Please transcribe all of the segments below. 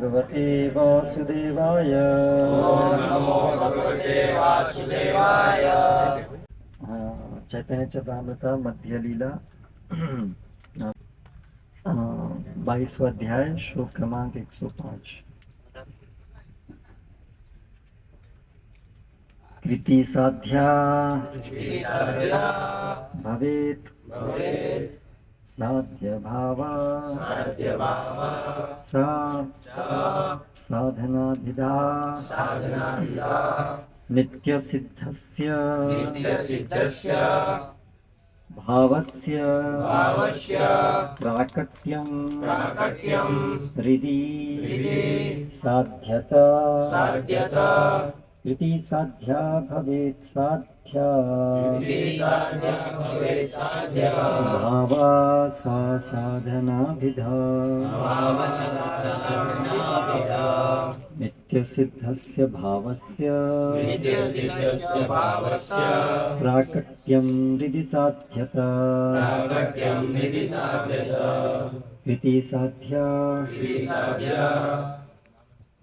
भगवते वासुदेवाय। ओम नमो भगवते वासुदेवाय। चैतन्य चरितामृत मध्य लीला 22वां अध्याय श्लोक क्रमांक 105। कृति साध्या भवेत् साध्य भावा सा साधनाभिधा नित्य सिद्धस्य भावस्य प्राकट्यं हृदि साध्यता कृति साध्या भवेत् साध्या भावा सा साधनाभिधा नित्यसिद्धस्य भावस्य प्राकट्यं हृदि साध्यता कृति साध्या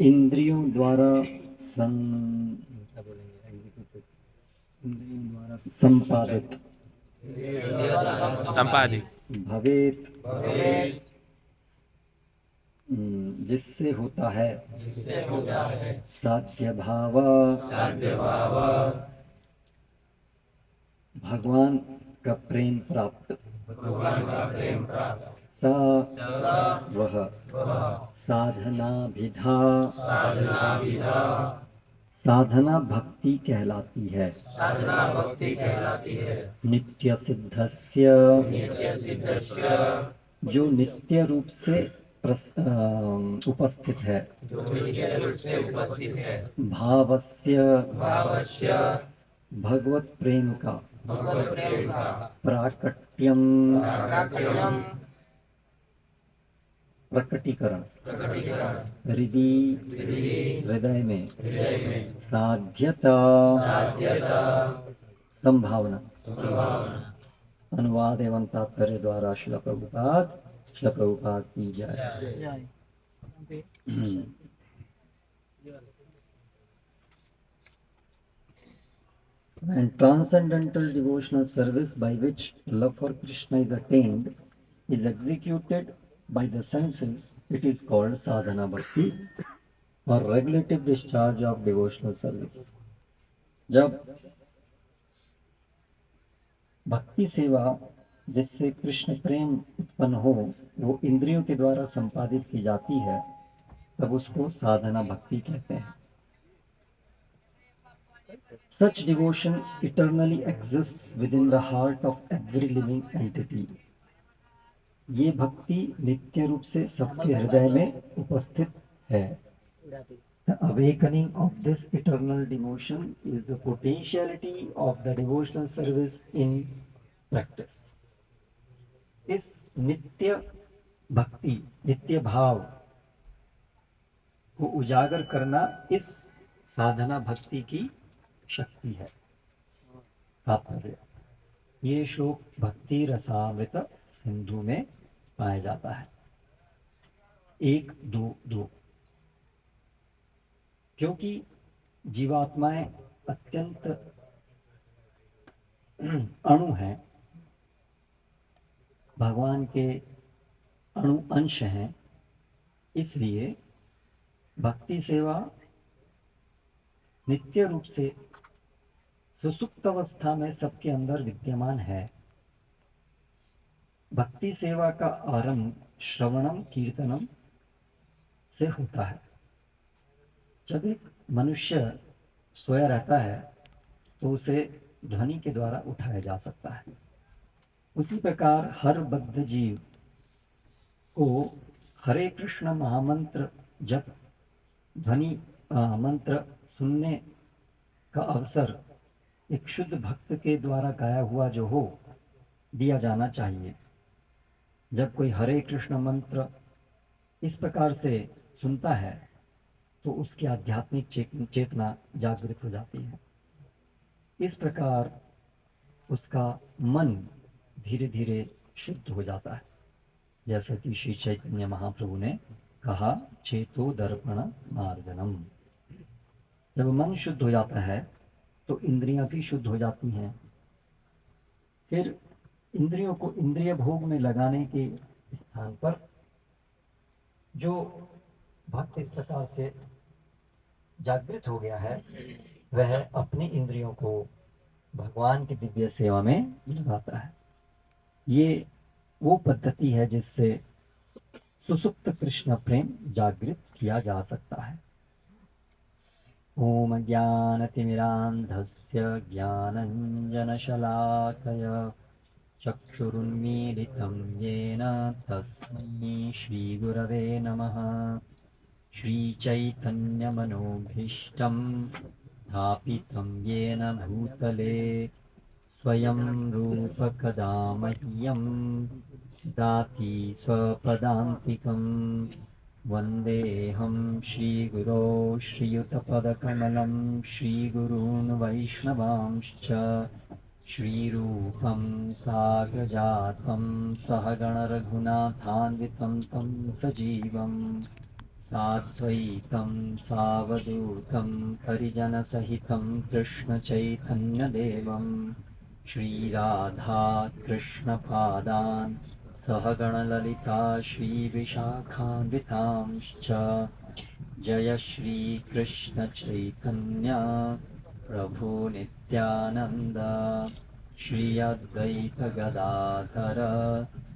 इंद्रियों द्वारा संपादित भवेत जिससे होता है साध्य भाव भगवान का प्रेम प्राप्त सा वह साधनाभिधा साधना भक्ति कहलाती है नित्य सिद्धस्य जो नित्य रूप से उपस्थित है भावस्य भगवत प्रेम का प्राकट्यम प्रकटीकरण हृदय में साध्यता संभावना। अनुवाद एवं तात्पर्य द्वारा श्रील प्रभुपाद की जय। And transcendental devotional service by which love for Krishna is attained is executed by the senses. It is called sadhana bhakti or regulative discharge of devotional service. जब भक्ति सेवा जिससे कृष्ण प्रेम उत्पन्न हो वो इंद्रियों के द्वारा संपादित की जाती है तब उसको साधना भक्ति कहते हैं। Such devotion eternally exists within the heart of every living entity. ये भक्ति नित्य रूप से सबके हृदय में उपस्थित है। The awakening of this eternal devotion is the potentiality of the devotional service in practice. इस नित्य भक्ति नित्य भाव को उजागर करना इस साधना भक्ति की शक्ति है। तात्पर्य ये श्लोक भक्ति रसामृत सिंधु में पाया जाता है 1-2-2। क्योंकि जीवात्माएं अत्यंत अणु हैं, भगवान के अणु अंश हैं, इसलिए भक्ति सेवा नित्य रूप से सुसुप्त अवस्था में सबके अंदर विद्यमान है। भक्ति सेवा का आरंभ श्रवणम कीर्तनम से होता है। जब एक मनुष्य सोया रहता है तो उसे ध्वनि के द्वारा उठाया जा सकता है। उसी प्रकार हर बद्ध जीव को हरे कृष्ण महामंत्र जप ध्वनि मंत्र सुनने का अवसर एक शुद्ध भक्त के द्वारा गाया हुआ जो हो दिया जाना चाहिए। जब कोई हरे कृष्ण मंत्र इस प्रकार से सुनता है तो उसकी आध्यात्मिक चेतना जागृत हो जाती है। इस प्रकार उसका मन धीरे धीरे शुद्ध हो जाता है, जैसा कि श्री चैतन्य महाप्रभु ने कहा चेतो दर्पण मार्जनम। जब मन शुद्ध हो जाता है तो इंद्रियां भी शुद्ध हो जाती हैं। फिर इंद्रियों को इंद्रिय भोग में लगाने के स्थान पर जो भक्त इस प्रकार से जागृत हो गया है वह अपनी इंद्रियों को भगवान की दिव्य सेवा में लगाता है। ये वो पद्धति है जिससे सुसुप्त कृष्ण प्रेम जागृत किया जा सकता है। ओम ज्ञानतिमिरान्धस्य ज्ञानञ्जनशलाकया चक्षुरुन्मीलितं येन तस्मै श्रीगुरवे नमः। श्रीचैतन्यमनोभीष्टं स्थापितं येन भूतले स्वयं रूपकदा मह्यं ददाति स्वपदान्तिकं। वन्देऽहं श्रीगुरो श्रीयुतपदकमलं श्रीगुरून् वैष्णवांश्च श्रीरूपं साग्रजातं सहगणरघुनाथान्वितं तं सजीवं साद्वैतं सावधूतं परिजनसहितं कृष्णचैतन्यदेवं श्रीराधा कृष्णपादान् सहगणललिता श्रीविशाखान्वितांश्च। जय श्रीकृष्ण चैतन्य प्रभु नित्यानन्द श्री अद्वैत गदाधर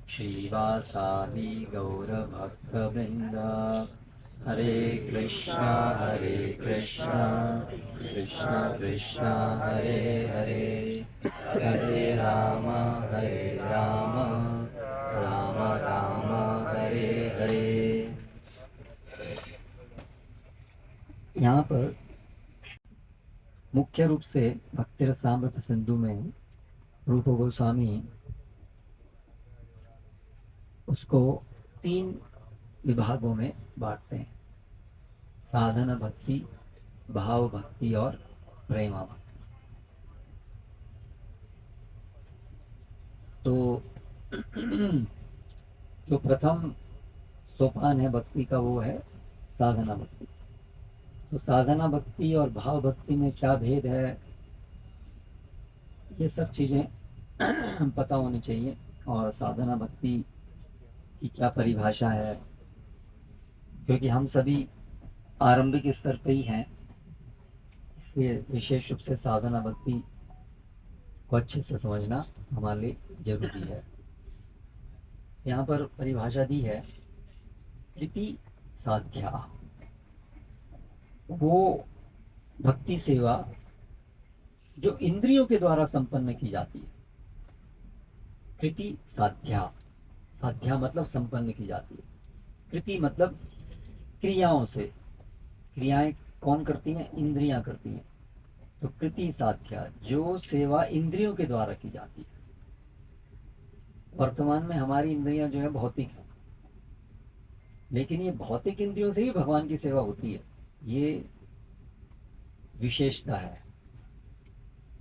श्रीवासादि गौरभक्तवृन्द। हरे कृष्णा कृष्ण कृष्ण हरे हरे, हरे राम राम राम हरे हरे। यहाँ पर मुख्य रूप से भक्ति रसामृत सिंधु में रूप गोस्वामी उसको 3 विभागों में बांटते हैं, साधन भक्ति, भाव भक्ति और प्रेमा भक्ति। तो जो प्रथम सोपान है भक्ति का वो है साधना भक्ति। तो साधना भक्ति और भाव भक्ति में क्या भेद है, ये सब चीज़ें पता होनी चाहिए। और साधना भक्ति की क्या परिभाषा है, क्योंकि हम सभी आरंभिक स्तर पे ही हैं, इसलिए विशेष रूप से साधना भक्ति को अच्छे से समझना हमारे लिए जरूरी है। यहाँ पर परिभाषा दी है कृति साध्या, वो भक्ति सेवा जो इंद्रियों के द्वारा संपन्न की जाती है। कृति साध्या, साध्या मतलब संपन्न की जाती है, कृति मतलब क्रियाओं से। क्रियाएं कौन करती हैं? इंद्रियां करती हैं। तो कृति साध्या जो सेवा इंद्रियों के द्वारा की जाती है। वर्तमान में हमारी इंद्रियां जो है भौतिक है, लेकिन ये भौतिक इंद्रियों से ही भगवान की सेवा होती है। ये विशेषता है,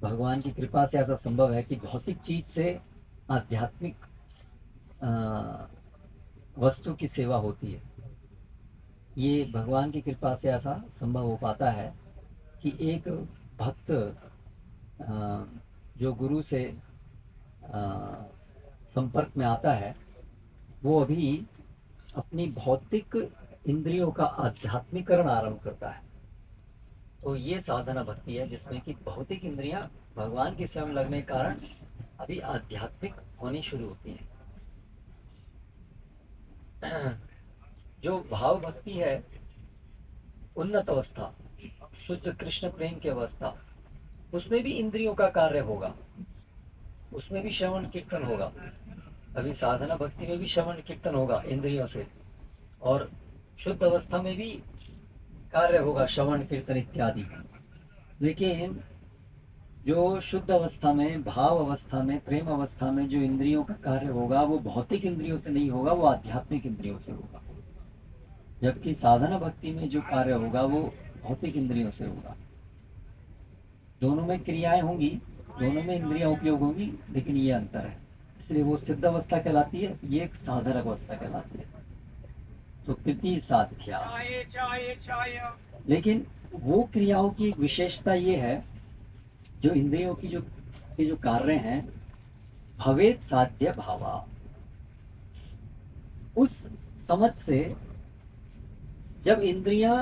भगवान की कृपा से ऐसा संभव है कि भौतिक चीज से आध्यात्मिक वस्तु की सेवा होती है। ये भगवान की कृपा से ऐसा संभव हो पाता है कि एक भक्त जो गुरु से संपर्क में आता है वो अभी अपनी भौतिक इंद्रियों का आध्यात्मिकरण आरंभ करता है। तो ये साधना भक्ति है जिसमें कि भौतिक इंद्रियां भगवान की सेवा में लगने के कारण अभी आध्यात्मिक होनी शुरू होती हैं। जो भाव भक्ति है, उन्नत अवस्था, शुद्ध कृष्ण प्रेम की अवस्था, उसमें भी इंद्रियों का कार्य होगा, उसमें भी श्रवण कीर्तन होगा। अभी साधना भक्ति में भी श्रवण कीर्तन होगा इंद्रियों से, और शुद्ध अवस्था में भी कार्य होगा श्रवण कीर्तन इत्यादि। लेकिन जो शुद्ध अवस्था में, भाव अवस्था में, प्रेम अवस्था में जो इंद्रियों का कार्य होगा वो भौतिक इंद्रियों से नहीं होगा, वो आध्यात्मिक इंद्रियों से होगा। जबकि साधना भक्ति में जो कार्य होगा वो भौतिक इंद्रियों से होगा। दोनों में क्रियाएं होंगी, दोनों में इंद्रियां उपयोग होंगी, लेकिन ये अंतर है। इसलिए वो सिद्ध अवस्था कहलाती है, ये एक साधन अवस्था कहलाती है। तो कृति साध्या। लेकिन वो क्रियाओं की एक विशेषता ये है, जो इंद्रियों की जो के जो कार्य हैं, भवेद साध्य भावा, उस समझ से जब इंद्रियां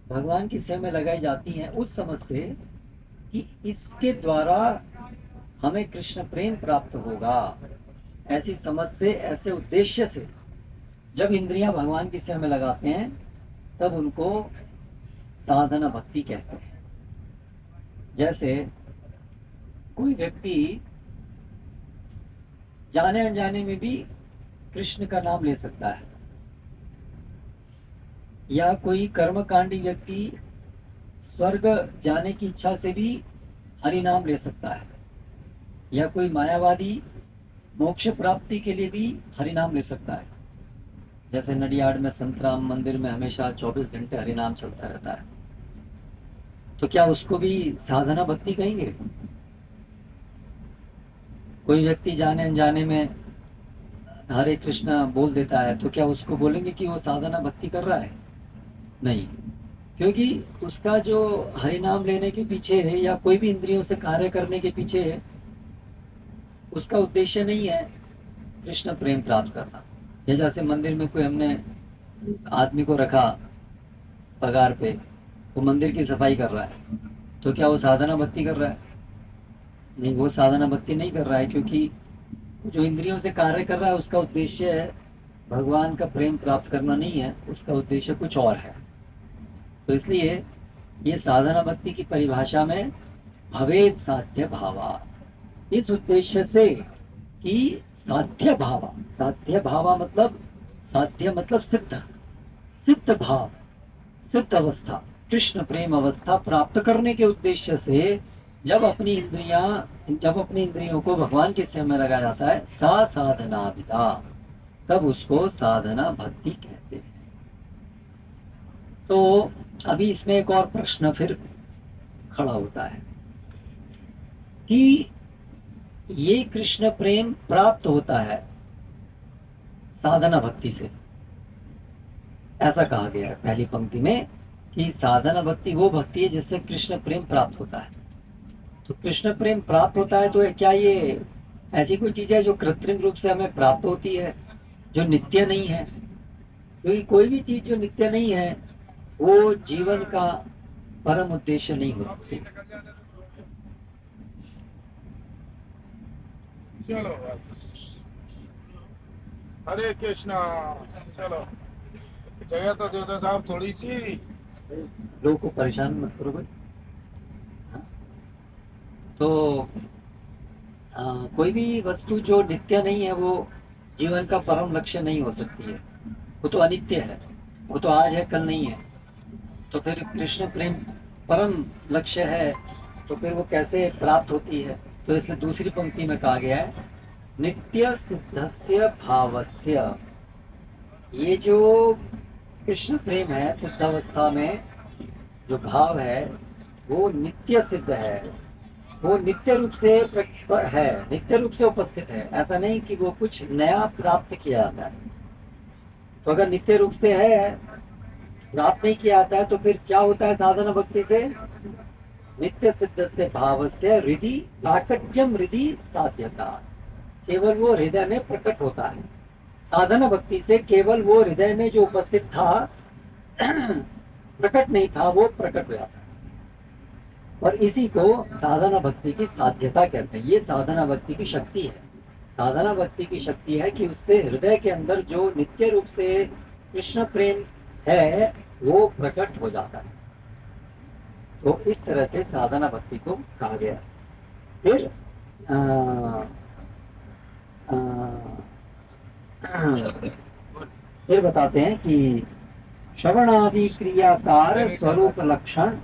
भगवान की सेवा में लगाई जाती हैं, उस समझ से कि इसके द्वारा हमें कृष्ण प्रेम प्राप्त होगा, ऐसी समझ से, ऐसे उद्देश्य से जब इंद्रियां भगवान की सेवा में लगाते हैं, तब उनको साधना भक्ति कहते हैं। जैसे कोई व्यक्ति जाने अनजाने में भी कृष्ण का नाम ले सकता है, या कोई कर्मकांडी व्यक्ति स्वर्ग जाने की इच्छा से भी हरि नाम ले सकता है, या कोई मायावादी मोक्ष प्राप्ति के लिए भी हरि नाम ले सकता है। जैसे नडियाड में संत राम मंदिर में हमेशा 24 घंटे हरि नाम चलता रहता है, तो क्या उसको भी साधना भक्ति कहेंगे? कोई व्यक्ति जाने अनजाने में हरे कृष्णा बोल देता है, तो क्या उसको बोलेंगे कि वो साधना भक्ति कर रहा है? नहीं, क्योंकि उसका जो हरि नाम लेने के पीछे है, या कोई भी इंद्रियों से कार्य करने के पीछे है, उसका उद्देश्य नहीं है कृष्ण प्रेम प्राप्त करना। या जैसे मंदिर में कोई हमने आदमी को रखा पगार पे, वो मंदिर की सफाई कर रहा है, तो क्या वो साधना भक्ति कर रहा है? नहीं, वो साधना भक्ति नहीं कर रहा है, क्योंकि जो इंद्रियों से कार्य कर रहा है उसका उद्देश्य है भगवान का प्रेम प्राप्त करना नहीं है, उसका उद्देश्य कुछ और है। तो इसलिए ये साधना भक्ति की परिभाषा में भवेद साध्य भावा, इस उद्देश्य से कि साध्य भावा, साध्य भावा मतलब, साध्य मतलब सिद्ध, सिद्ध भाव, सिद्ध अवस्था, कृष्ण प्रेम अवस्था प्राप्त करने के उद्देश्य से जब अपनी इंद्रियों को भगवान के सेवा में लगाया जाता है, सा साधना विदा, तब उसको साधना भक्ति कहते हैं। तो अभी इसमें एक और प्रश्न फिर खड़ा होता है कि ये कृष्ण प्रेम प्राप्त होता है साधना भक्ति से, ऐसा कहा गया है पहली पंक्ति में कि साधना भक्ति वो भक्ति है जिससे कृष्ण प्रेम प्राप्त होता है। तो कृष्ण प्रेम प्राप्त होता है, तो क्या ये ऐसी कोई चीज है जो कृत्रिम रूप से हमें प्राप्त होती है, जो नित्य नहीं है? क्योंकि कोई भी चीज जो नित्य नहीं है वो जीवन का परम उद्देश्य नहीं हो सकती। चलो हरे कृष्णा, चलो जगह तो दे दो साहब थोड़ी सी, लोगों को परेशान मत करो भाई। हाँ? तो कोई भी वस्तु जो नित्य नहीं है वो जीवन का परम लक्ष्य नहीं हो सकती है, वो तो अनित्य है, वो तो आज है कल नहीं है। तो फिर कृष्ण प्रेम परम लक्ष्य है, तो फिर वो कैसे प्राप्त होती है? तो इसलिए दूसरी पंक्ति में कहा गया है नित्य सिद्धस्य भावस्य, ये जो कृष्ण प्रेम है सिद्धावस्था में जो भाव है वो नित्य सिद्ध है, वो नित्य रूप से है, नित्य रूप से उपस्थित है। ऐसा नहीं कि वो कुछ नया प्राप्त किया जाता है। तो अगर नित्य रूप से है, प्राप्त नहीं किया जाता है, तो फिर क्या होता है साधना भक्ति से? नित्य सिद्ध से भाव से हृदय प्राकट्यम, हृदय साध्यता, केवल वो हृदय में प्रकट होता है। साधना भक्ति से केवल वो हृदय में जो उपस्थित था प्रकट नहीं था, वो प्रकट हो जाता है। और इसी को साधना भक्ति की साध्यता कहते हैं। ये साधना भक्ति की शक्ति है। साधना भक्ति की शक्ति है कि उससे हृदय के अंदर जो नित्य रूप से कृष्ण प्रेम है वो प्रकट हो जाता है। तो इस तरह से साधना भक्ति को कहा गया। फिर फिर बताते हैं कि श्रवणादि क्रियाकार स्वरूप लक्षण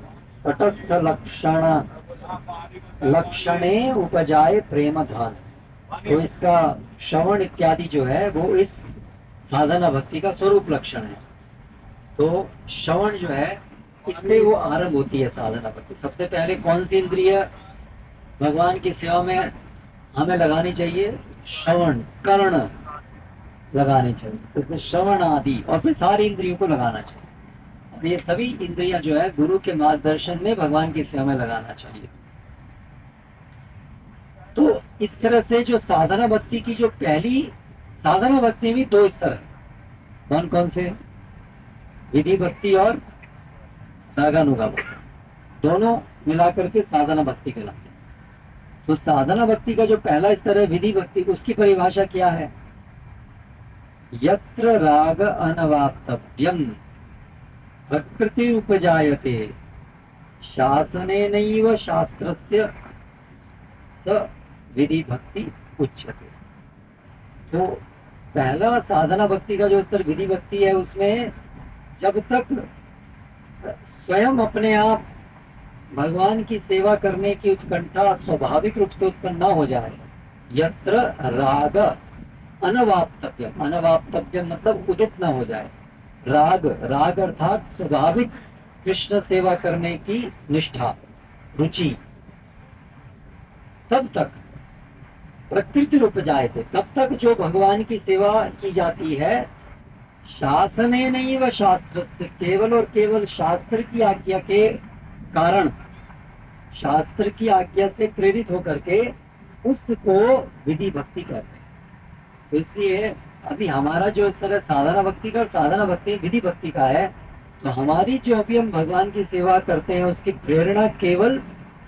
तटस्थ लक्षणे उपजाए प्रेम धन। तो इसका श्रवण इत्यादि जो है वो इस साधना भक्ति का स्वरूप लक्षण है। तो श्रवण जो है इससे वो आरंभ होती है साधना भक्ति। सबसे पहले कौन सी इंद्रिय भगवान की सेवा में हमें लगानी चाहिए? श्रवण, कर्ण। लगानी चाहिए, तो इसमें श्रवण आदि और फिर सारी इंद्रियों को लगाना चाहिए। और ये सभी इंद्रियां जो है गुरु के मार्गदर्शन में भगवान की सेवा में लगाना चाहिए। तो इस तरह से जो साधना भक्ति की जो पहली साधना भक्ति में 2 स्तर है। कौन कौन से? विधि भक्ति और रागानुगा भक्ति, दोनों मिलाकर के साधना भक्ति कहलाते हैं। तो साधना भक्ति का जो पहला स्तर है विधि भक्ति, उसकी परिभाषा क्या है? यत्र राग अनवाप्तव्यम प्रकृति उपजायते शासनेनैव शास्त्रस्य स विधि भक्ति उच्यते। तो पहला साधना भक्ति का जो स्तर विधि भक्ति है, उसमें जब तक स्वयं अपने आप भगवान की सेवा करने की उत्कंठा स्वाभाविक रूप से उत्पन्न न हो जाए, यत्र राग अनवाप्तव्यम, अनवाप्तव्यम मतलब उदित न हो जाए। राग, राग अर्थात स्वाभाविक कृष्ण सेवा करने की निष्ठा, रुचि, तब तक प्रकृति रूप जाए थे, तब तक जो भगवान की सेवा की जाती है शासने नहीं व शास्त्र से, केवल और केवल शास्त्र की आज्ञा के कारण, शास्त्र की आज्ञा से प्रेरित होकर के उसको विधि भक्ति कहते हैं। तो इसलिए अभी हमारा जो इस तरह साधना भक्ति का और साधना भक्ति विधि भक्ति का है, तो हमारी जो अभी हम भगवान की सेवा करते हैं उसकी प्रेरणा केवल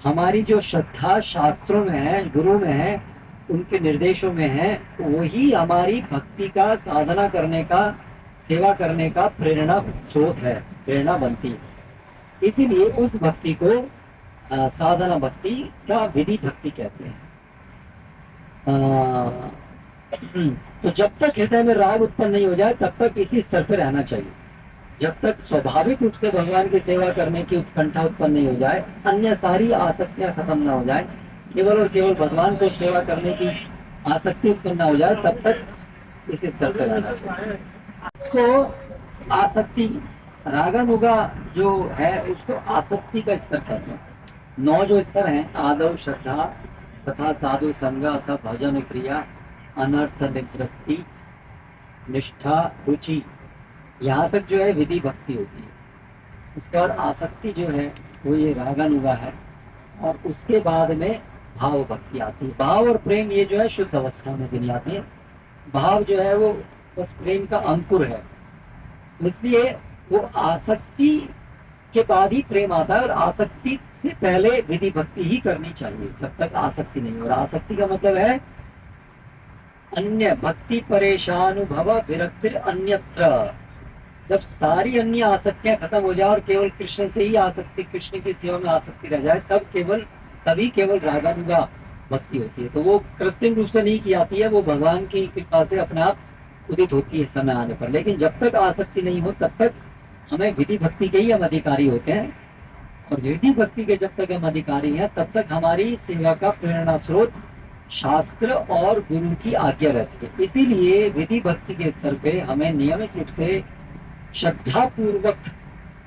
हमारी जो श्रद्धा शास्त्रों में है, गुरु में है, उनके निर्देशों में है, वही हमारी भक्ति का, साधना करने का, सेवा करने का प्रेरणा स्रोत है, प्रेरणा बनती है। इसीलिए उस भक्ति को साधना भक्ति का विधि भक्ति कहते हैं। तो जब तक हृदय में राग उत्पन्न नहीं हो जाए तब तक इसी स्तर पर रहना चाहिए। जब तक स्वाभाविक रूप से भगवान की सेवा करने की उत्कंठा उत्पन्न नहीं हो जाए, अन्य सारी आसक्तियां खत्म ना हो जाए, केवल और केवल भगवान को सेवा करने की आसक्ति उत्पन्न हो जाए, तब तक इस स्तर पर रहना चाहिए। उसको आसक्ति, रागानुगा जो है उसको आसक्ति का स्तर कहते हैं। 9 जो स्तर हैं, आदौ श्रद्धा तथा साधु संग अथा भजन क्रिया, अनर्थ निवृत्ति, निष्ठा, रुचि, यहाँ तक जो है विधि भक्ति होती है। उसके बाद आसक्ति जो है वो ये रागानुगा है, और उसके बाद में भाव भक्ति आती है। भाव और प्रेम ये जो है शुद्ध अवस्था में गिनी आती है। भाव जो है वो बस प्रेम का अंकुर है, इसलिए वो आसक्ति के बाद ही प्रेम आता है, और आसक्ति से पहले विधि भक्ति ही करनी चाहिए जब तक आसक्ति नहीं हो। और आसक्ति का मतलब है अन्य भक्ति परेशानुभव विरक्तिर अन्यत्र। जब सारी अन्य आसक्तियां खत्म हो जाए और केवल कृष्ण से ही आसक्ति, कृष्ण की सेवा में आसक्ति रह जाए, तभी केवल रागानुगा भक्ति होती है। तो वो कृत्रिम रूप से नहीं की जाती है, वो भगवान की कृपा से अपने आप उदित होती है समय आने पर। लेकिन जब तक आसक्ति नहीं हो तब तक हमें विधि भक्ति के ही हम अधिकारी होते हैं, और विधि भक्ति के जब तक हम अधिकारी हैं तब तक हमारी सेवा का प्रेरणा स्रोत शास्त्र और गुरु की आज्ञा रहती है। इसीलिए विधि भक्ति के स्तर पे हमें नियमित रूप से श्रद्धा पूर्वक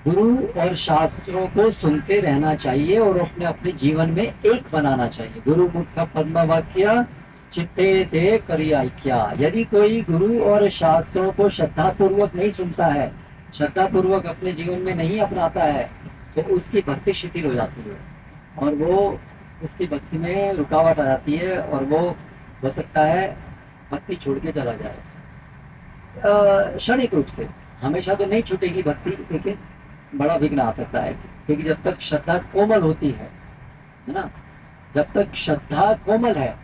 गुरु और शास्त्रों को सुनते रहना चाहिए और अपने अपने जीवन में एक बनाना चाहिए। गुरु मुख पद्म वाक्य चित्ते ते करिया। यदि कोई गुरु और शास्त्रों को श्रद्धा पूर्वक नहीं सुनता है, श्रद्धा पूर्वक अपने जीवन में नहीं अपनाता है, तो उसकी भक्ति शिथिल हो जाती है और वो उसकी भक्ति में रुकावट आ जाती है, और वो हो सकता है भक्ति छोड़ के चला जाए। क्षणिक रूप से, हमेशा तो नहीं छूटेगी भक्ति, लेकिन बड़ा विघ्न आ सकता है, क्योंकि जब तक श्रद्धा कोमल होती है ना, जब तक श्रद्धा कोमल है,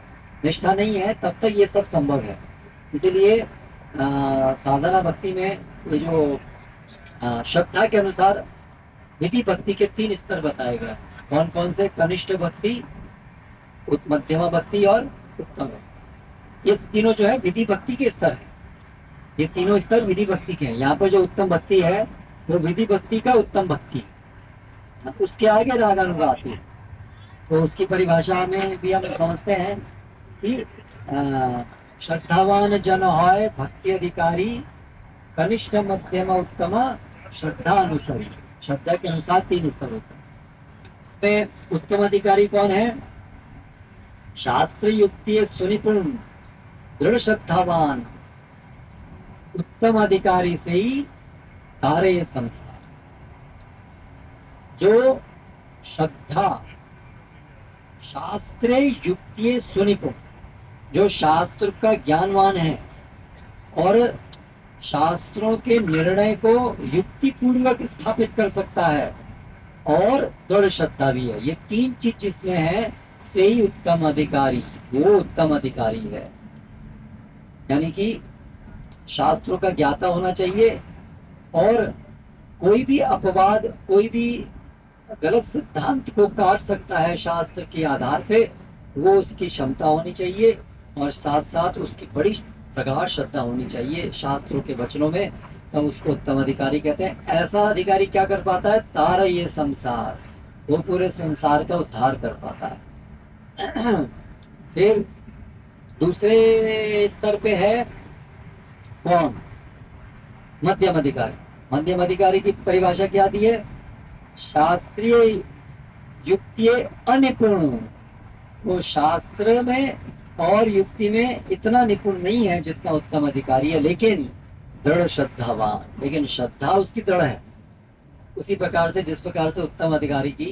निष्ठा नहीं है, तब तक ये सब संभव है। इसीलिए साधना भक्ति में ये जो श्रद्धा के अनुसार विधि भक्ति के 3 स्तर बताए गए। कौन कौन से? कनिष्ठ भक्ति, मध्यमा भक्ति और उत्तम। ये तीनों जो है विधि भक्ति के स्तर है। ये तीनों स्तर विधि भक्ति के हैं। यहाँ पर जो उत्तम भक्ति है वो विधि भक्ति का उत्तम भक्ति, उसके आगे रागानुगा आती है। तो उसकी परिभाषा में भी हम समझते हैं कि श्रद्धावान जन है भक्ति अधिकारी, कनिष्ठ मध्यम उत्तम श्रद्धा अनुसारी। श्रद्धा के अनुसार 3 स्तर होते हैं। इसमें उत्तम अधिकारी कौन है? शास्त्र युक्ति सुनिपुण दृढ़ श्रद्धावान, उत्तम अधिकारी से ही तारे ये संसार। जो श्रद्धा शास्त्रे युक्ति सुनिपुण, जो शास्त्र का ज्ञानवान है और शास्त्रों के निर्णय को युक्ति पूर्वक स्थापित कर सकता है और दृढ़ श्रद्धा भी है, ये तीन चीज जिसमें है से ही उत्तम अधिकारी, वो उत्तम अधिकारी है। यानी कि शास्त्रों का ज्ञाता होना चाहिए और कोई भी अपवाद, कोई भी गलत सिद्धांत को काट सकता है शास्त्र के आधार पे, वो उसकी क्षमता होनी चाहिए और साथ साथ उसकी बड़ी प्रगाढ़ श्रद्धा होनी चाहिए शास्त्रों के वचनों में, तब उसको उत्तम अधिकारी कहते हैं। ऐसा अधिकारी क्या कर पाता है? तारा ये संसार, वो पूरे संसार का उद्धार कर पाता है। फिर दूसरे स्तर पे है कौन? मध्यम अधिकारी। मध्यम अधिकारी की परिभाषा क्या दी है? शास्त्रीय युक्ति अनिपुण, वो शास्त्र में और युक्ति में इतना निपुण नहीं है जितना उत्तम अधिकारी है, लेकिन दृढ़ श्रद्धावान, लेकिन श्रद्धा उसकी दृढ़ है उसी प्रकार से जिस प्रकार से उत्तम अधिकारी की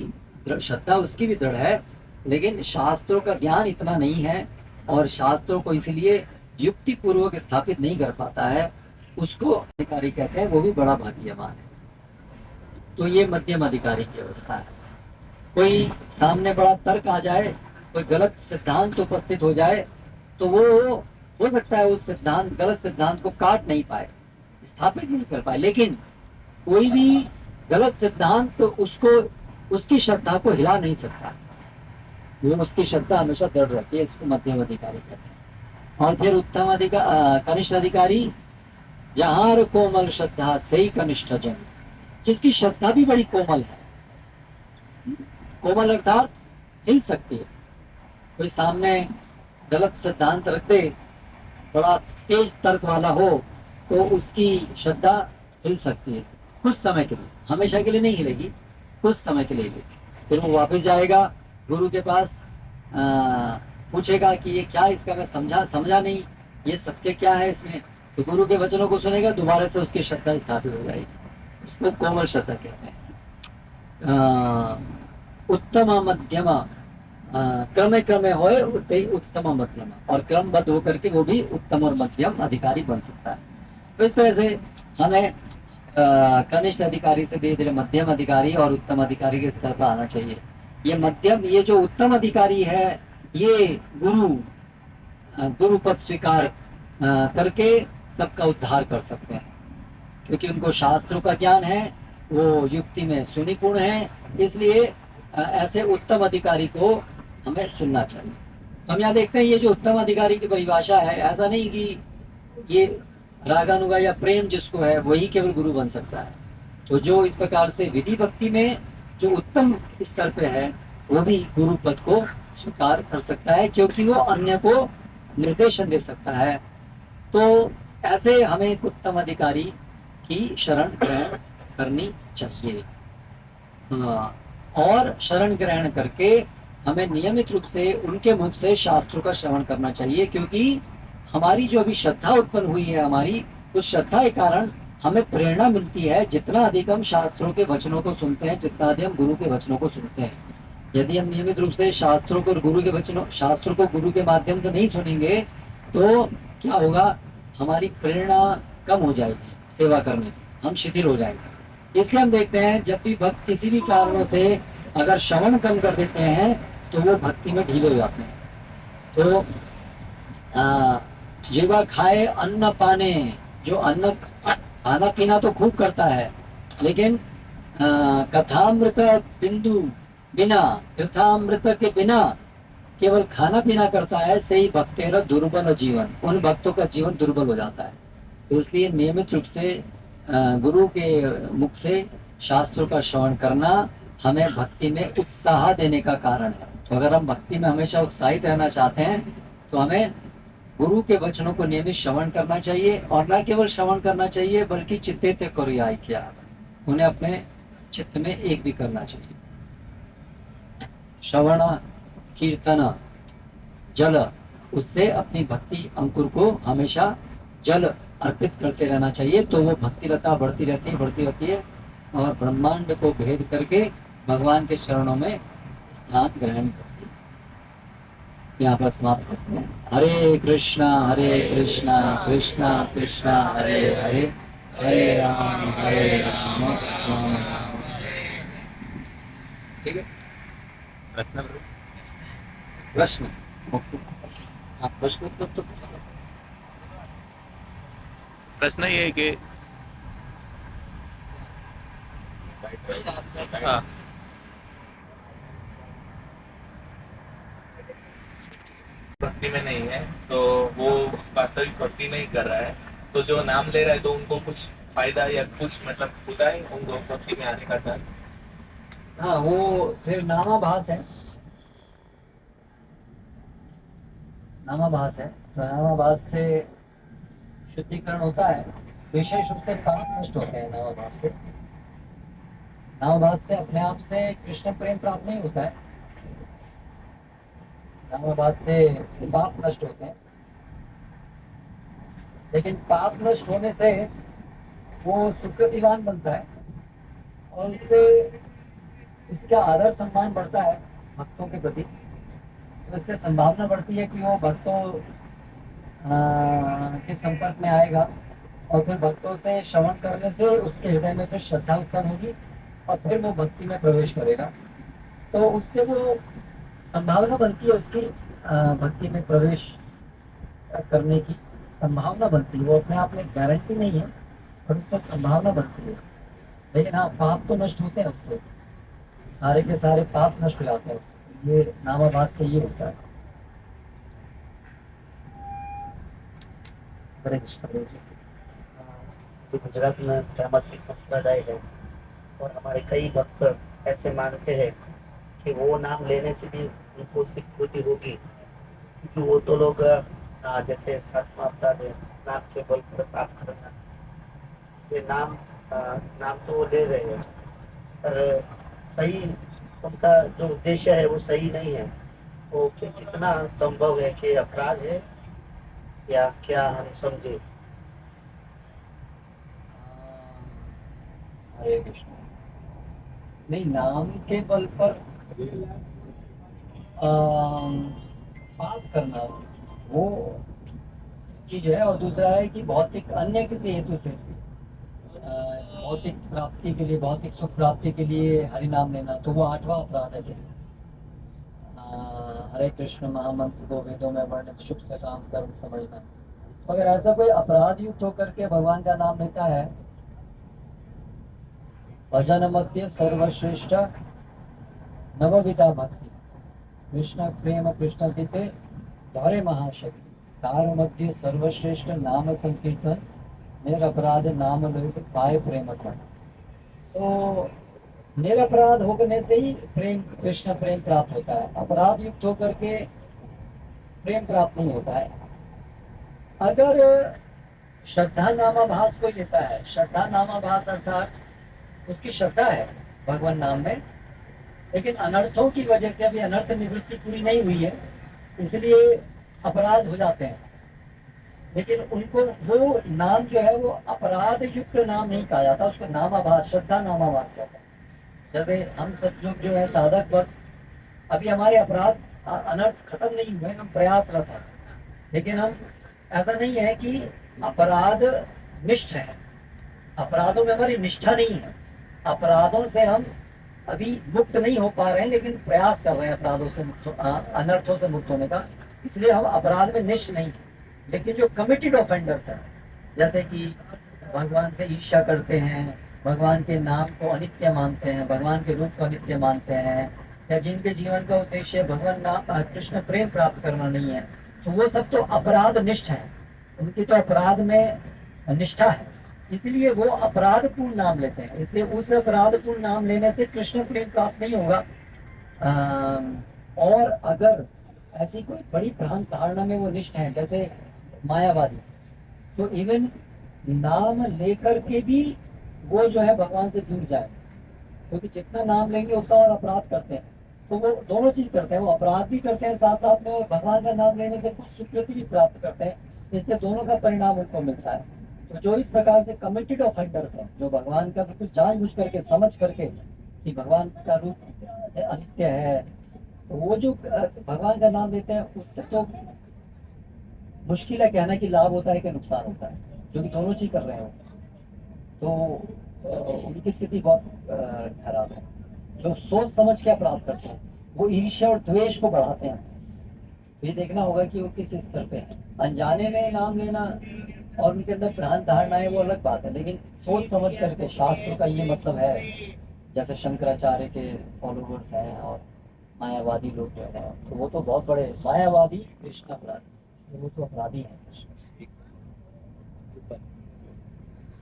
श्रद्धा उसकी भी दृढ़ है, लेकिन शास्त्रों का ज्ञान इतना नहीं है और शास्त्रों को इसलिए युक्ति पूर्वक स्थापित नहीं कर पाता है, उसको अधिकारी कहते हैं, वो भी बड़ा भाग्यवान है। तो ये मध्यम अधिकारी की अवस्था है। कोई सामने बड़ा तर्क आ जाए, कोई गलत सिद्धांत उपस्थित हो जाए, तो वो हो सकता है उस सिद्धांत, गलत सिद्धांत को काट नहीं पाए, स्थापित नहीं कर पाए, लेकिन कोई भी गलत सिद्धांत तो उसको, उसकी श्रद्धा को हिला नहीं सकता, वो उसकी श्रद्धा हमेशा दृढ़ रहती है, इसको मध्यम अधिकारी कहते हैं। और फिर उत्तम अधिकारी, कनिष्ठ अधिकारी, जहार कोमल श्रद्धा से ही कनिष्ठ जन, जिसकी श्रद्धा भी बड़ी कोमल है। कोमल अर्थात हिल सकती है। कोई सामने गलत सिद्धांत रख दे, बड़ा तेज तर्क वाला हो, तो उसकी श्रद्धा हिल सकती है कुछ समय के लिए, हमेशा के लिए नहीं हिलेगी, कुछ समय के लिए हिलेगी। फिर वो वापस जाएगा गुरु के पास, पूछेगा कि ये क्या, इसका मैं समझा नहीं, ये सत्य क्या है इसमें, तो गुरु के वचनों को सुनेगा, दोबारा से उसकी श्रद्धा स्थापित हो जाएगी। उसको कोमल श्रद्धा कहते हैं। उत्तम मध्यम, क्रमे क्रमे होए उत्तम मध्यम, और क्रमबद्ध होकर के वो भी उत्तम और मध्यम अधिकारी बन सकता है। तो इस तरह से हमें कनिष्ठ अधिकारी से धीरे धीरे मध्यम अधिकारी और उत्तम अधिकारी के स्तर पर आना चाहिए। ये मध्यम, ये जो उत्तम अधिकारी है, ये गुरु पद स्वीकार करके सबका उद्धार कर सकते हैं, क्योंकि उनको शास्त्रों का ज्ञान है, वो युक्ति में सुनिपुण है, इसलिए ऐसे उत्तम अधिकारी को हमें चुनना चाहिए। हम यहाँ देखते हैं ये जो उत्तम अधिकारी की परिभाषा है, ऐसा नहीं कि ये रागानुगा या प्रेम जिसको है वही केवल गुरु बन सकता है। तो जो इस प्रकार से विधि भक्ति में जो उत्तम स्तर पे है, वो भी गुरु पद को स्वीकार कर सकता है, क्योंकि वो अन्य को निर्देशन दे सकता है। तो ऐसे हमें एक उत्तम अधिकारी की शरण ग्रहण करनी चाहिए। और शरण ग्रहण करके हमें नियमित रूप से उनके मुख से शास्त्रों का श्रवण करना चाहिए, क्योंकि हमारी जो अभी श्रद्धा उत्पन्न हुई है, हमारी उस श्रद्धा के कारण हमें प्रेरणा मिलती है। जितना अधिक हम शास्त्रों के वचनों को सुनते हैं, जितना अधिक हम गुरु के वचनों को सुनते हैं, यदि हम नियमित रूप से शास्त्रों को गुरु के वचनों, शास्त्रों को गुरु के माध्यम से नहीं सुनेंगे, तो क्या होगा, हमारी प्रेरणा कम हो जाएगी सेवा करने की, हम शिथिल हो जाएंगे। इसलिए हम देखते हैं जब भी भक्त किसी भी कारणों से अगर श्रवण कम कर देते हैं, तो वो भक्ति में ढीले हो जाते हैं। तो जीवा खाए अन्न पाने, जो अन्न खाना पीना तो खूब करता है, लेकिन कथामृत बिंदु बिना, कथामृत के बिना केवल खाना पीना करता है, से ही भक्तेर दुर्बल जीवन, उन भक्तों का जीवन दुर्बल हो जाता है। तो इसलिए नियमित रूप से गुरु के मुख से शास्त्रों का श्रवण करना हमें भक्ति में उत्साह देने का कारण है। तो अगर हम भक्ति में हमेशा उत्साहित रहना चाहते हैं, तो हमें गुरु के वचनों को नियमित श्रवण करना चाहिए, और न केवल श्रवण करना चाहिए बल्कि चित्ते ते करुयाई किया, उन्हें अपने चित्त में एक भी करना चाहिए। श्रवण कीर्तन जल, उससे अपनी भक्ति अंकुर को हमेशा जल अर्पित करते रहना चाहिए, तो वो भक्ति लता बढ़ती रहती है, बढ़ती रहती है, और ब्रह्मांड को भेद करके भगवान के चरणों में स्थान ग्रहण करती है। यहाँ पर समाप्त करते हैं। हरे कृष्णा कृष्णा कृष्णा हरे हरे, हरे राम राम राम। ठीक है। प्रश्न प्रश्न, आप प्रश्न उत्तर तो पूछ सकते हैं। प्रश्न ये है कि हाँ, भक्ति में नहीं है तो वो वास्तविक भक्ति नहीं कर रहा है, तो जो नाम ले रहा है तो उनको कुछ फायदा या कुछ मतलब होता है उनको भक्ति में आने का चांस? हाँ, वो फिर नामाभास है, नामाभास है। तो नामाभास से शुद्धिकरण होता है, विशेष रूप से पाप नष्ट होते हैं नामाभास से। नामाभास से अपने आप से कृष्ण प्रेम प्राप्त नहीं होता है, नामाभास से पाप नष्ट होते हैं। लेकिन पाप नष्ट होने से वो सुकृतिवान बनता है, और उससे उसका आदर सम्मान बढ़ता है भक्तों के प्रति। तो इससे संभावना बढ़ती है कि वो भक्तों के संपर्क में आएगा, और फिर भक्तों से श्रवण करने से उसके हृदय में फिर श्रद्धा उत्पन्न होगी, और फिर वो भक्ति में प्रवेश करेगा। तो उससे वो संभावना बनती है उसकी भक्ति में प्रवेश करने की संभावना बनती है। वो अपने आप में गारंटी नहीं है, पर उससे संभावना बनती है। लेकिन हाँ, पाप तो नष्ट होते हैं उससे, सारे के सारे पाप नष्ट हो जाते हैं उससे। ये नामाभास से ये होता है। हरे कृष्ण। हरे कृष्ण। जो गुजरात में फेमस एक संप्रदाय है, और हमारे कई भक्त ऐसे मानते हैं कि वो नाम लेने से भी उनको स्वीकृति होगी, क्योंकि वो तो लोग जैसे सातवां अपराध है, नाम के बल पर पाप करना, से नाम तो वो ले रहे हैं, पर सही उनका जो उद्देश्य है वो सही नहीं है। वो कितना संभव है कि अपराध है, या क्या हम समझे? हरे कृष्ण। नहीं, नाम के बल पर पाप करना वो चीज है, और दूसरा है कि भौतिक अन्य किसी हेतु से भौतिक प्राप्ति के लिए, भौतिक सुख प्राप्ति के लिए हरि नाम लेना, तो वो 8वां अपराध है। हरे कृष्ण महामंत्र को वेदों में वर्णित शुभ से काम कर्म समझना। अगर ऐसा कोई अपराध युक्त होकर के भगवान का नाम लेता है, भजन मध्य सर्वश्रेष्ठ नवविधा भक्ति, कृष्ण प्रेम कृष्ण गीते धौरे महाशक्ति, तार मध्य सर्वश्रेष्ठ नाम संकीर्तन, निरपराध नाम लोग पाए प्रेम कर। तो निरपराध होने से ही प्रेम, कृष्ण प्रेम प्राप्त होता है। अपराध युक्त होकर के प्रेम प्राप्त नहीं होता है। अगर श्रद्धा नामाभास कोई लेता है, श्रद्धा नामाभास अर्थात उसकी श्रद्धा है भगवान नाम में, लेकिन अनर्थों की वजह से अभी अनर्थ निवृत्ति पूरी नहीं हुई है, इसलिए अपराध हो जाते हैं। लेकिन उनको वो नाम जो है वो अपराध युक्त नाम नहीं कहा जाता, उसको नामाभास, श्रद्धा नामाभास कहते हैं। जैसे हम सब लोग जो है साधक वक्त, अभी हमारे अपराध अनर्थ खत्म नहीं हुए, हम प्रयासरत हैं, लेकिन हम ऐसा नहीं है कि अपराध निष्ठ है, अपराधों में हमारी निष्ठा नहीं है, अपराधों से हम अभी मुक्त नहीं हो पा रहे हैं, लेकिन प्रयास कर रहे हैं अपराधों से मुक्त, अनर्थों से मुक्त होने का। इसलिए हम अपराध में निष्ठ नहीं है। लेकिन जो कमिटेड ऑफेंडर्स हैं, जैसे कि भगवान से ईर्ष्या करते हैं, भगवान के नाम को अनित्य मानते हैं, भगवान के रूप को अनित्य मानते हैं, या जिनके जीवन का उद्देश्य भगवान नाम कृष्ण प्रेम प्राप्त करना नहीं है, तो वो सब तो अपराध निष्ठ है, उनकी तो अपराध में निष्ठा है, इसलिए वो अपराधपूर्ण नाम लेते हैं। इसलिए उस अपराधपूर्ण नाम लेने से कृष्ण प्रेम प्राप्त नहीं होगा। और अगर ऐसी कोई बड़ी भ्रांत धारणा में वो निष्ठ है, जैसे मायावादी, तो इवन नाम लेकर के भी वो जो है भगवान से दूर जाए, क्योंकि जितना नाम लेंगे उतना और अपराध करते हैं। तो वो दोनों चीज करते हैं, वो अपराध भी करते हैं साथ साथ में, और भगवान का नाम लेने से कुछ सुकृति भी प्राप्त करते हैं, इससे दोनों का परिणाम उनको मिलता है। तो जो इस प्रकार से कमिटेड ऑफेंडर्स हैं, जो भगवान का बिल्कुल जानबूझ करके समझ करके कि भगवान का रूप अनित्य है, तो वो जो भगवान का नाम लेते हैं, उससे तो मुश्किल है कहना कि लाभ होता है कि नुकसान होता है, क्योंकि दोनों चीज कर रहे हो। तो उनकी स्थिति बहुत खराब है। जो सोच समझ के अपराध करते हैं वो ईर्ष्या और द्वेष को बढ़ाते हैं। तो ये देखना होगा कि वो किस स्तर पे है। अनजाने में नाम लेना और उनके अंदर भ्रांत धारणा है वो अलग बात है, लेकिन सोच समझ करके शास्त्र का ये मतलब है, जैसे शंकराचार्य के फॉलोवर्स हैं और मायावादी लोग जो हैं, तो वो तो बहुत बड़े मायावादी कृष्ण अपराधी, वो तो अपराधी हैं।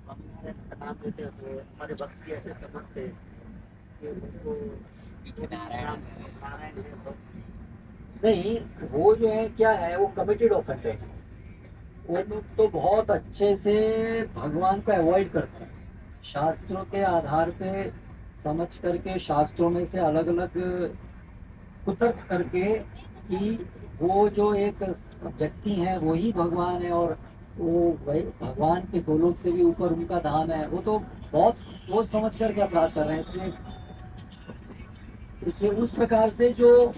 हमारे नाम लेते हैं तो हमारे भक्ति ऐसे समझते हैं कि उनको पीछे नारायण नारायण है तो नहीं, वो जो है क्या है, वो कमिटेड ऑफेंडर्स है। वो लोग तो बहुत अच्छे से भगवान को अवॉइड करते हैं, शास्त्रों के आधार पे समझ करके शास्त्रों में से अलग अलग कुतर्क करके कि वो जो एक व्यक्ति है वही भगवान है और वो वही भगवान के गोलोक से भी ऊपर उनका धाम है। वो तो बहुत सोच समझ करके अपराध कर रहे हैं। इसलिए इसलिए उस प्रकार से जो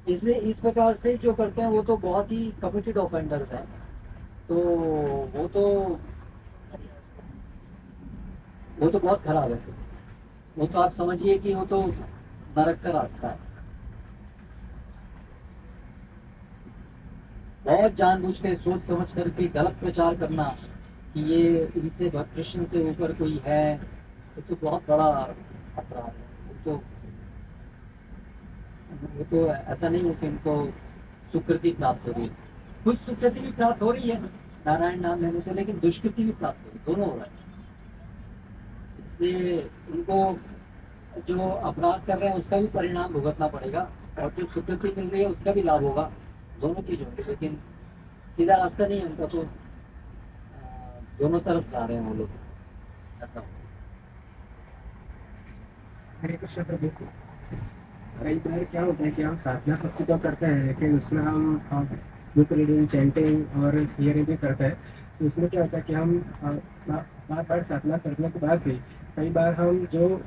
इसलिए इस प्रकार से जो करते हैं वो तो बहुत ही कमिटेड ऑफेंडर्स हैं। तो वो तो वो तो बहुत खराब है। वो तो आप समझिए कि वो तो नरक का रास्ता है। बहुत जानबूझ के सोच समझ करके गलत प्रचार करना कि ये इनसे कृष्ण से ऊपर कोई है, तो बहुत बड़ा अपराध है। वो तो ऐसा नहीं है कि उनको सुकृति प्राप्त हो रही है। कुछ सुकृति भी प्राप्त हो रही है नारायण नाम लेने से, लेकिन दुष्कृति भी प्राप्त हो रही है, दोनों हो रहा है। इसलिए उनको जो अपराध कर रहे हैं उसका भी परिणाम भुगतना पड़ेगा और जो सुकृति मिल रही है उसका भी लाभ होगा। दोनों चीज होंगी, लेकिन सीधा रास्ता नहीं है उनका। तो दोनों तरफ जा रहे हैं वो लोग, ऐसा। हरे कृष्ण प्रभु। कई बार क्या होता है कि हम साधना भक्ति तो करते हैं, लेकिन उसमें हम बुक रीडिंग, चैंटिंग और थियरी भी करते हैं। तो उसमें क्या होता है कि हम बार बार साधना करने के बाद भी कई बार हम जो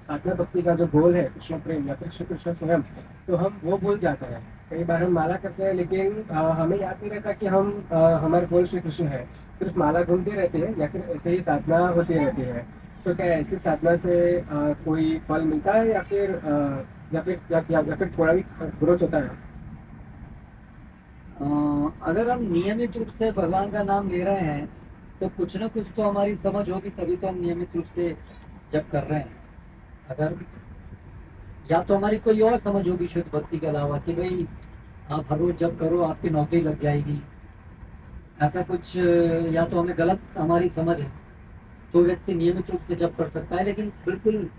साधना भक्ति का जो गोल है कृष्ण प्रेम या फिर श्री कृष्ण स्वयं, तो हम वो भूल जाते हैं। कई बार हम माला करते हैं लेकिन हमें याद नहीं रहता कि हम हमारे गोल श्री कृष्ण है। सिर्फ माला घूमती रहती है या फिर ऐसे ही साधना होती रहती है। तो क्या ऐसी साधना से कोई फल मिलता है या फिर थोड़ा भी ग्रोथ होता है? अगर हम नियमित रूप से भगवान का नाम ले रहे हैं तो कुछ ना कुछ तो हमारी समझ होगी, तभी तो हम नियमित रूप से जब कर रहे हैं। अगर या तो हमारी कोई और समझ होगी शुद्ध भक्ति के अलावा कि भाई आप हर रोज जब करो आपकी नौकरी लग जाएगी, ऐसा कुछ, या तो हमें गलत हमारी समझ है तो व्यक्ति नियमित रूप से जब कर सकता है, लेकिन बिल्कुल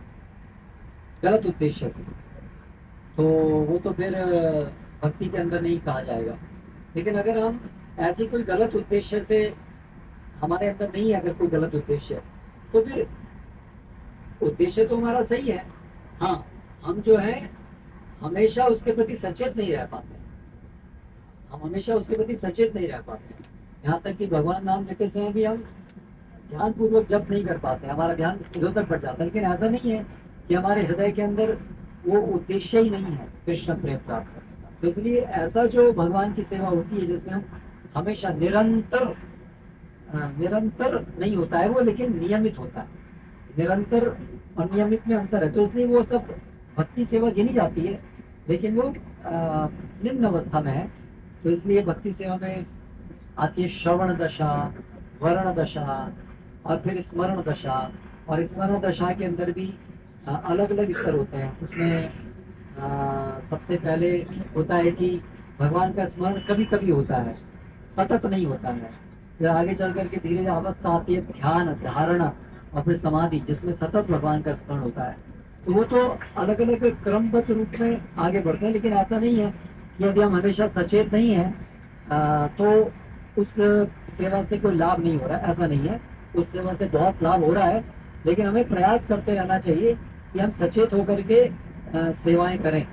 गलत उद्देश्य से, तो वो तो फिर भक्ति के अंदर नहीं कहा जाएगा। लेकिन अगर हम ऐसी कोई गलत उद्देश्य से, हमारे अंदर नहीं है अगर कोई गलत उद्देश्य है, तो फिर उद्देश्य तो हमारा सही है। हाँ, हम जो है हमेशा उसके प्रति सचेत नहीं रह पाते, हम हमेशा उसके प्रति सचेत नहीं रह पाते। यहाँ तक कि भगवान नाम लेते समय भी हम ध्यान पूर्वक जप नहीं कर पाते, हमारा ध्यान इधर उधर पड़ जाता है। लेकिन ऐसा नहीं है कि हमारे हृदय के अंदर वो उद्देश्य ही नहीं है कृष्ण प्रेम प्राप्त करने का। तो इसलिए ऐसा जो भगवान की सेवा होती है जिसमें हम हमेशा निरंतर नहीं होता है वो, लेकिन नियमित होता है। निरंतर और नियमित में अंतर है, तो इसलिए वो सब भक्ति सेवा गिनी जाती है, लेकिन वो निम्न अवस्था में है। तो इसलिए भक्ति सेवा में आती है श्रवण दशा, वर्ण दशा और फिर स्मरण दशा। और स्मरण दशा के अंदर भी अलग अलग स्तर होते हैं। उसमें सबसे पहले होता है कि भगवान का स्मरण कभी कभी होता है, सतत नहीं होता है। फिर आगे चल करके धीरे धीरे अवस्था आती है ध्यान, धारणा और फिर समाधि, जिसमें सतत भगवान का स्मरण होता है। तो वो तो अलग अलग क्रमबद्ध रूप में आगे बढ़ते हैं। लेकिन ऐसा नहीं है कि यदि हम हमेशा सचेत नहीं हैं तो उस सेवा से कोई लाभ नहीं हो रहा है, ऐसा नहीं है। उस सेवा से बहुत लाभ हो रहा है, लेकिन हमें प्रयास करते रहना चाहिए कि हम सचेत होकर के सेवाएं करें।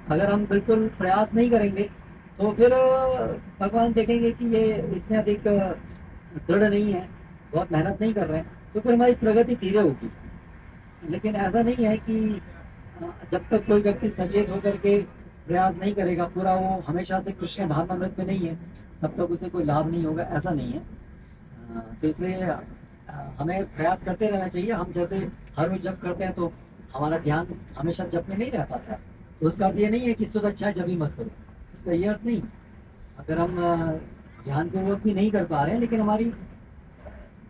अगर हम बिल्कुल प्रयास नहीं करेंगे तो फिर भगवान देखेंगे कि ये इतने अधिक दृढ़ नहीं है, बहुत मेहनत नहीं कर रहे हैं, तो फिर हमारी प्रगति धीरे होगी। लेकिन ऐसा नहीं है कि जब तक कोई व्यक्ति सचेत होकर के प्रयास नहीं करेगा, पूरा वो हमेशा से कृष्ण भावनामृत में नहीं है, तब तक उसे कोई लाभ नहीं होगा, ऐसा नहीं है। तो इसलिए हमें प्रयास करते रहना चाहिए। हम जैसे हर रोज जप करते हैं तो हमारा ध्यान हमेशा जप में नहीं रह पाता है, तो उसका अर्थ ये नहीं है कि सुध अच्छा है जब ही मत करो, इसका ये अर्थ नहीं। अगर हम ध्यान पूर्वक भी नहीं कर पा रहे हैं, लेकिन हमारी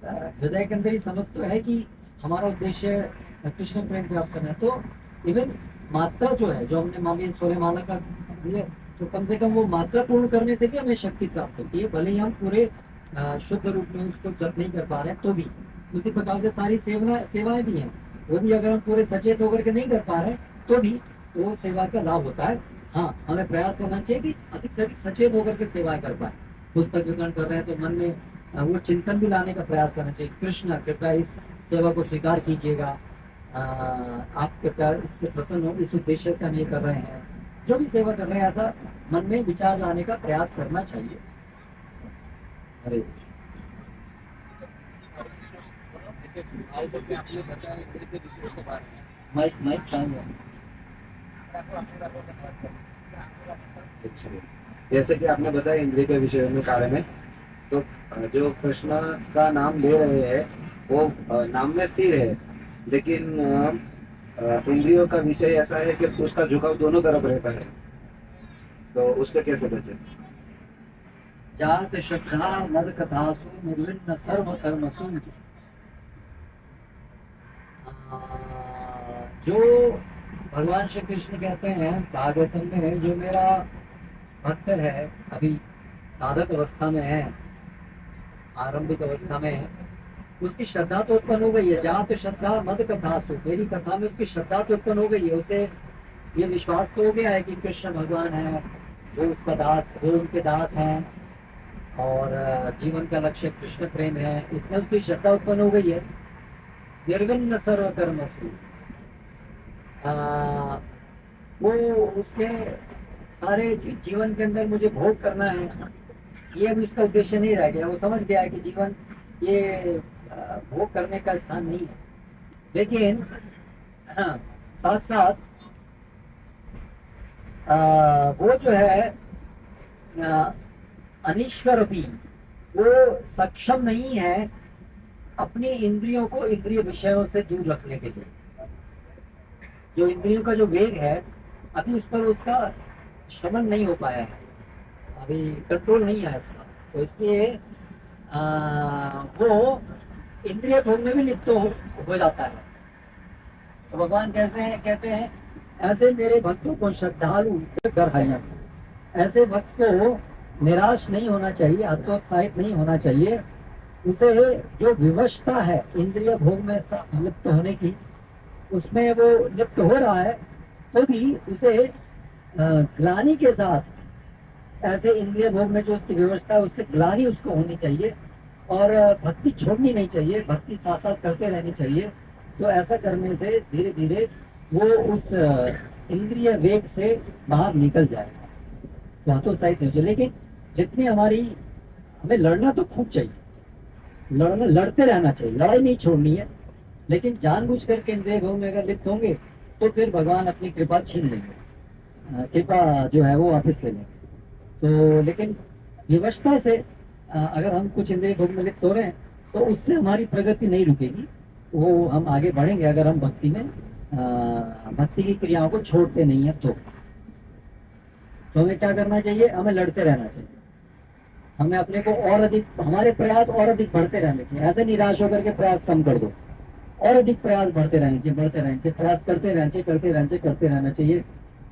हृदय के अंदर ही समझ तो है कि हमारा उद्देश्य कृष्ण प्रेम प्राप्त करना है, तो इवन मात्रा जो है, जो हमने मामी 16 माला का दिया, तो कम से कम वो मात्रा पूर्ण करने से भी हमें शक्ति प्राप्त होती है, भले ही हम पूरे शुद्ध रूप में उसको जप नहीं कर पा रहे हैं तो भी। उसी प्रकार से सारी सेवाएं भी हैं, वो भी अगर हम पूरे सचेत होकर के नहीं कर पा रहे तो भी वो सेवा का लाभ होता है। हाँ, हमें प्रयास करना चाहिए कि अधिक से अधिक सचेत होकर के सेवाएं कर पाए। पुस्तक वितरण कर रहे हैं तो मन में वो चिंतन भी लाने का प्रयास करना चाहिए, कृष्ण कृपया इस सेवा को स्वीकार कीजिएगा, आप कृपया इससे प्रसन्न हो, इस उद्देश्य से हम ये कर रहे हैं। जो भी सेवा कर रहे हैं ऐसा मन में विचार लाने का प्रयास करना चाहिए। अरे माइक माइक टाइम है। जैसे कि आपने बताया इंद्रिय के विषय में बारे में, तो जो कृष्ण का नाम ले रहे हैं वो नाम में स्थिर है, लेकिन इंद्रियों का विषय ऐसा है कि उसका झुकाव दोनों तरफ रहता है, तो उससे कैसे बचे? जात श्रद्धा मद कथासु निर्विघ्न सर्व कर्मसु। जो भगवान श्री कृष्ण कहते हैं भागवतम में, जो मेरा भक्त है, अभी साधक अवस्था में है, आरंभिक अवस्था में है, उसकी श्रद्धा तो उत्पन्न हो गई है। जात श्रद्धा मद कथासु, मेरी कथा में उसकी श्रद्धा तो उत्पन्न हो गई है, उसे ये विश्वास तो हो गया है कि कृष्ण भगवान है, वो उसका दास, वो उनके दास हैं और जीवन का लक्ष्य कृष्ण प्रेम है, इसमें उसकी श्रद्धा उत्पन्न हो गई है। निर्विघ्न सर्व कर्मसु, वो उसके सारे जीवन के अंदर मुझे भोग करना है, ये भी उसका उद्देश्य नहीं रह गया। वो समझ गया है कि जीवन ये भोग करने का स्थान नहीं है। लेकिन हाँ, साथ साथ वो जो है अनीश्वर भी, वो सक्षम नहीं है अपनी इंद्रियों को इंद्रिय विषयों से दूर रखने के लिए। जो इंद्रियों का जो वेग है, अभी उस पर उसका शमन नहीं हो पाया है, अभी कंट्रोल नहीं है इसका, तो इसलिए वो इंद्रिय भोग में भी लिप्त हो जाता है। तो भगवान कैसे कहते हैं, ऐसे मेरे भक्तों को श्रद्धालु कर, ऐसे भक्त को निराश नहीं होना चाहिए, हतोत्साहित नहीं होना चाहिए। उसे जो विवशता है इंद्रिय भोग में लिप्त होने की, उसमें वो लिप्त हो रहा है, तो भी उसे ग्लानि के साथ, ऐसे इंद्रिय भोग में जो उसकी व्यवस्था है उससे ग्लानि उसको होनी चाहिए और भक्ति छोड़नी नहीं चाहिए, भक्ति साथ साथ करते रहनी चाहिए। तो ऐसा करने से धीरे धीरे वो उस इंद्रिय वेग से बाहर निकल जाएगा, तो हतोत्साहित नहीं चाहिए। लेकिन जितनी हमें लड़ना तो खूब चाहिए, लड़ते रहना चाहिए, लड़ाई नहीं छोड़नी है, लेकिन जानबूझ करके इंद्रिय भोग में अगर लिप्त होंगे तो फिर भगवान अपनी कृपा छीन लेंगे, कृपा जो है वो वापस ले लेंगे। तो लेकिन विवशता से अगर हम कुछ इंद्रिय भोग में लिप्त हो रहे हैं तो उससे हमारी प्रगति नहीं रुकेगी, वो हम आगे बढ़ेंगे अगर हम भक्ति में भक्ति की क्रियाओं को छोड़ते नहीं है। तो हमें क्या करना चाहिए, हमें लड़ते रहना चाहिए, हमें अपने को और अधिक, हमारे प्रयास और अधिक बढ़ते रहने चाहिए। ऐसे निराश होकर के प्रयास कम कर दो, और अधिक प्रयास बढ़ते रहने चाहिए, प्रयास करते रहना चाहिए।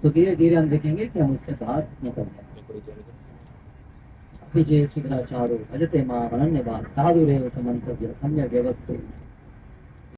तो धीरे धीरे हम देखेंगे कि हम उससे बाहर निकल जाएंगे। विजय सिद्धाचारो भजते मां अनन्यवान साधु रेव समंतव्य सम्यक व्यवस्थित।